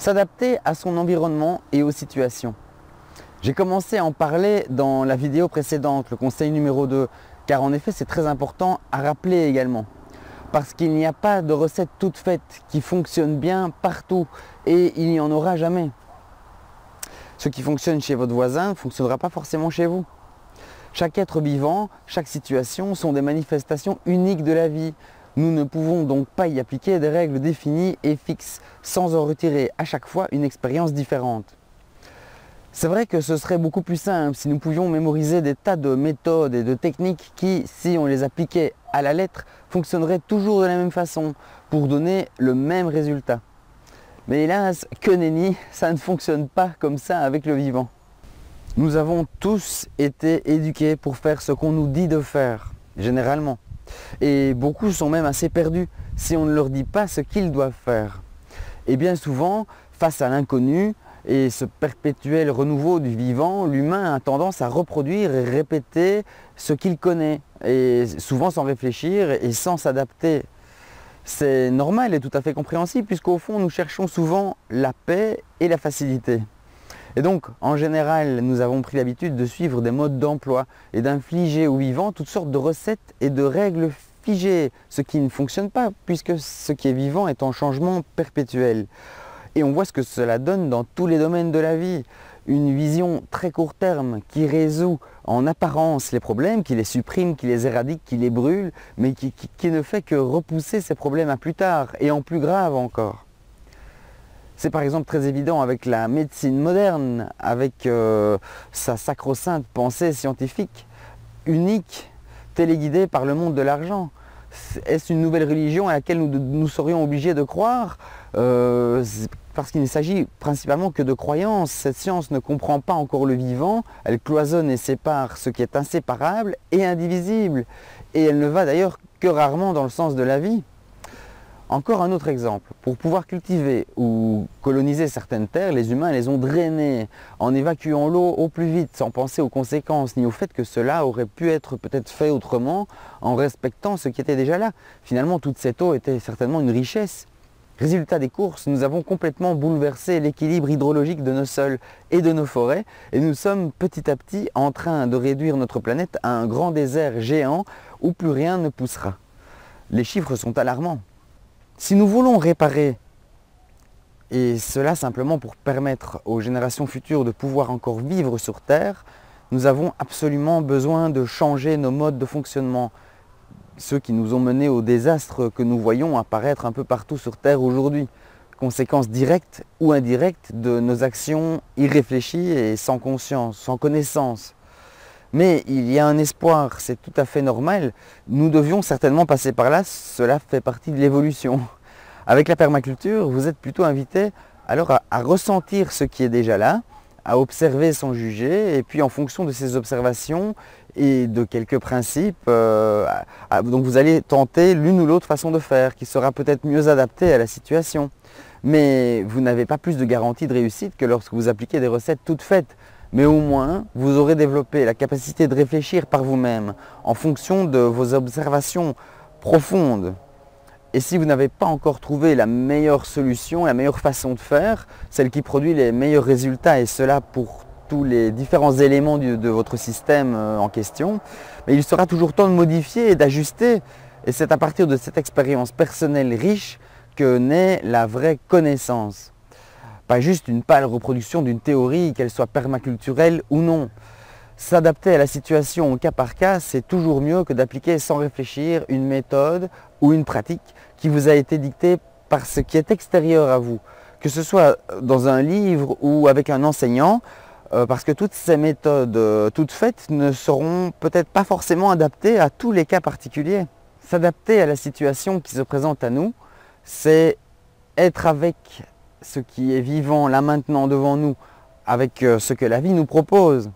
S'adapter à son environnement et aux situations. J'ai commencé à en parler dans la vidéo précédente, le conseil numéro 2, car en effet c'est très important à rappeler également. Parce qu'il n'y a pas de recette toute faite qui fonctionne bien partout et il n'y en aura jamais. Ce qui fonctionne chez votre voisin ne fonctionnera pas forcément chez vous. Chaque être vivant, chaque situation sont des manifestations uniques de la vie. Nous ne pouvons donc pas y appliquer des règles définies et fixes, sans en retirer à chaque fois une expérience différente. C'est vrai que ce serait beaucoup plus simple si nous pouvions mémoriser des tas de méthodes et de techniques qui, si on les appliquait à la lettre, fonctionneraient toujours de la même façon, pour donner le même résultat. Mais hélas, que nenni, ça ne fonctionne pas comme ça avec le vivant. Nous avons tous été éduqués pour faire ce qu'on nous dit de faire, généralement. Et beaucoup sont même assez perdus si on ne leur dit pas ce qu'ils doivent faire. Et bien souvent, face à l'inconnu et ce perpétuel renouveau du vivant, l'humain a tendance à reproduire et répéter ce qu'il connaît, et souvent sans réfléchir et sans s'adapter. C'est normal et tout à fait compréhensible, puisqu'au fond, nous cherchons souvent la paix et la facilité. Et donc, en général, nous avons pris l'habitude de suivre des modes d'emploi et d'infliger aux vivants toutes sortes de recettes et de règles figées, ce qui ne fonctionne pas, puisque ce qui est vivant est en changement perpétuel. Et on voit ce que cela donne dans tous les domaines de la vie. Une vision très court terme qui résout en apparence les problèmes, qui les supprime, qui les éradique, qui les brûle, mais qui ne fait que repousser ces problèmes à plus tard, et en plus grave encore. C'est par exemple très évident avec la médecine moderne, avec sa sacro-sainte pensée scientifique, unique, téléguidée par le monde de l'argent. Est-ce une nouvelle religion à laquelle nous serions obligés de croire parce qu'il ne s'agit principalement que de croyances. Cette science ne comprend pas encore le vivant, elle cloisonne et sépare ce qui est inséparable et indivisible. Et elle ne va d'ailleurs que rarement dans le sens de la vie. Encore un autre exemple, pour pouvoir cultiver ou coloniser certaines terres, les humains les ont drainées en évacuant l'eau au plus vite, sans penser aux conséquences, ni au fait que cela aurait pu être peut-être fait autrement, en respectant ce qui était déjà là. Finalement, toute cette eau était certainement une richesse. Résultat des courses, nous avons complètement bouleversé l'équilibre hydrologique de nos sols et de nos forêts, et nous sommes petit à petit en train de réduire notre planète à un grand désert géant où plus rien ne poussera. Les chiffres sont alarmants. Si nous voulons réparer, et cela simplement pour permettre aux générations futures de pouvoir encore vivre sur Terre, nous avons absolument besoin de changer nos modes de fonctionnement, ceux qui nous ont menés au désastre que nous voyons apparaître un peu partout sur Terre aujourd'hui, conséquences directes ou indirectes de nos actions irréfléchies et sans conscience, sans connaissance. Mais il y a un espoir, c'est tout à fait normal. Nous devions certainement passer par là, cela fait partie de l'évolution. Avec la permaculture, vous êtes plutôt invité alors à ressentir ce qui est déjà là, à observer sans juger, et puis en fonction de ces observations et de quelques principes, donc vous allez tenter l'une ou l'autre façon de faire, qui sera peut-être mieux adaptée à la situation. Mais vous n'avez pas plus de garantie de réussite que lorsque vous appliquez des recettes toutes faites. Mais au moins, vous aurez développé la capacité de réfléchir par vous-même en fonction de vos observations profondes. Et si vous n'avez pas encore trouvé la meilleure solution, la meilleure façon de faire, celle qui produit les meilleurs résultats, et cela pour tous les différents éléments de votre système en question, mais il sera toujours temps de modifier et d'ajuster. Et c'est à partir de cette expérience personnelle riche que naît la vraie connaissance. Pas juste une pâle reproduction d'une théorie, qu'elle soit permaculturelle ou non. S'adapter à la situation au cas par cas, c'est toujours mieux que d'appliquer sans réfléchir une méthode ou une pratique qui vous a été dictée par ce qui est extérieur à vous. Que ce soit dans un livre ou avec un enseignant, parce que toutes ces méthodes toutes faites ne seront peut-être pas forcément adaptées à tous les cas particuliers. S'adapter à la situation qui se présente à nous, c'est être avec ce qui est vivant là maintenant devant nous, avec ce que la vie nous propose.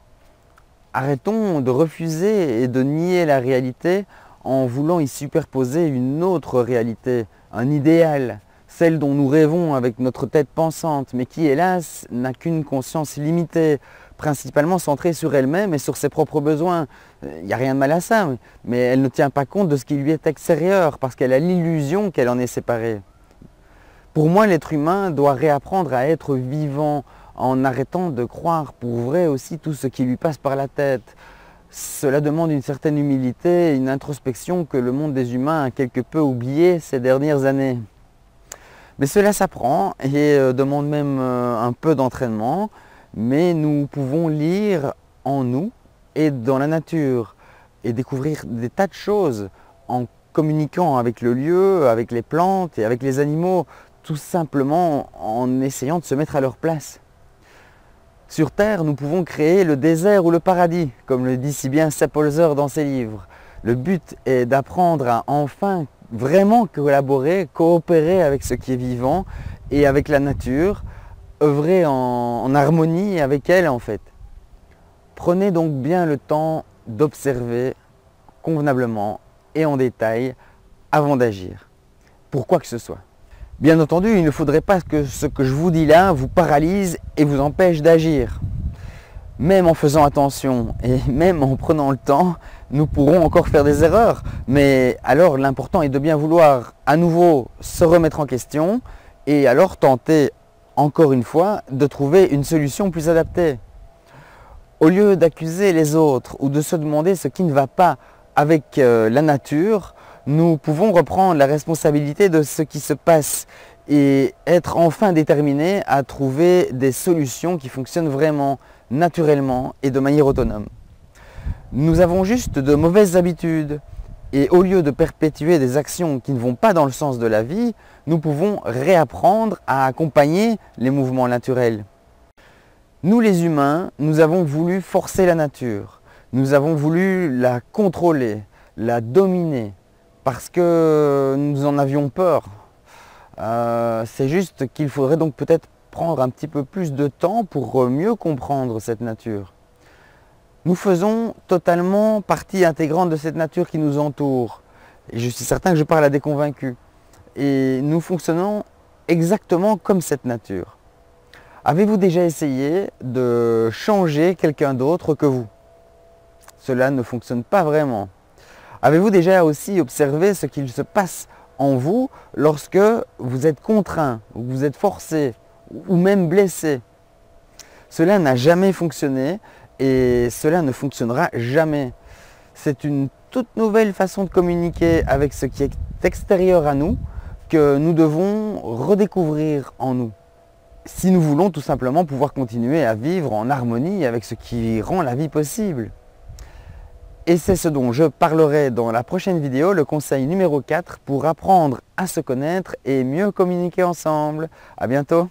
Arrêtons de refuser et de nier la réalité en voulant y superposer une autre réalité, un idéal, celle dont nous rêvons avec notre tête pensante, mais qui, hélas, n'a qu'une conscience limitée, principalement centrée sur elle-même et sur ses propres besoins. Il n'y a rien de mal à ça, mais elle ne tient pas compte de ce qui lui est extérieur, parce qu'elle a l'illusion qu'elle en est séparée. Pour moi, l'être humain doit réapprendre à être vivant en arrêtant de croire pour vrai aussi tout ce qui lui passe par la tête. Cela demande une certaine humilité, une introspection que le monde des humains a quelque peu oublié ces dernières années. Mais cela s'apprend et demande même un peu d'entraînement, mais nous pouvons lire en nous et dans la nature et découvrir des tas de choses en communiquant avec le lieu, avec les plantes et avec les animaux, tout simplement en essayant de se mettre à leur place. Sur Terre, nous pouvons créer le désert ou le paradis, comme le dit si bien Sepp Holzer dans ses livres. Le but est d'apprendre à enfin vraiment collaborer, coopérer avec ce qui est vivant et avec la nature, œuvrer en harmonie avec elle en fait. Prenez donc bien le temps d'observer convenablement et en détail avant d'agir, pour quoi que ce soit. Bien entendu, il ne faudrait pas que ce que je vous dis là vous paralyse et vous empêche d'agir. Même en faisant attention et même en prenant le temps, nous pourrons encore faire des erreurs. Mais alors l'important est de bien vouloir à nouveau se remettre en question et alors tenter encore une fois de trouver une solution plus adaptée. Au lieu d'accuser les autres ou de se demander ce qui ne va pas avec la nature, nous pouvons reprendre la responsabilité de ce qui se passe et être enfin déterminés à trouver des solutions qui fonctionnent vraiment, naturellement et de manière autonome. Nous avons juste de mauvaises habitudes et au lieu de perpétuer des actions qui ne vont pas dans le sens de la vie, nous pouvons réapprendre à accompagner les mouvements naturels. Nous les humains, nous avons voulu forcer la nature, nous avons voulu la contrôler, la dominer, parce que nous en avions peur. C'est juste qu'il faudrait donc peut-être prendre un petit peu plus de temps pour mieux comprendre cette nature. Nous faisons totalement partie intégrante de cette nature qui nous entoure. Et je suis certain que je parle à des convaincus. Et nous fonctionnons exactement comme cette nature. Avez-vous déjà essayé de changer quelqu'un d'autre que vous? Cela ne fonctionne pas vraiment. Avez-vous déjà aussi observé ce qu'il se passe en vous lorsque vous êtes contraint, ou vous êtes forcé, ou même blessé? Cela n'a jamais fonctionné et cela ne fonctionnera jamais. C'est une toute nouvelle façon de communiquer avec ce qui est extérieur à nous que nous devons redécouvrir en nous. Si nous voulons tout simplement pouvoir continuer à vivre en harmonie avec ce qui rend la vie possible. Et c'est ce dont je parlerai dans la prochaine vidéo, le conseil numéro 4 pour apprendre à se connaître et mieux communiquer ensemble. À bientôt.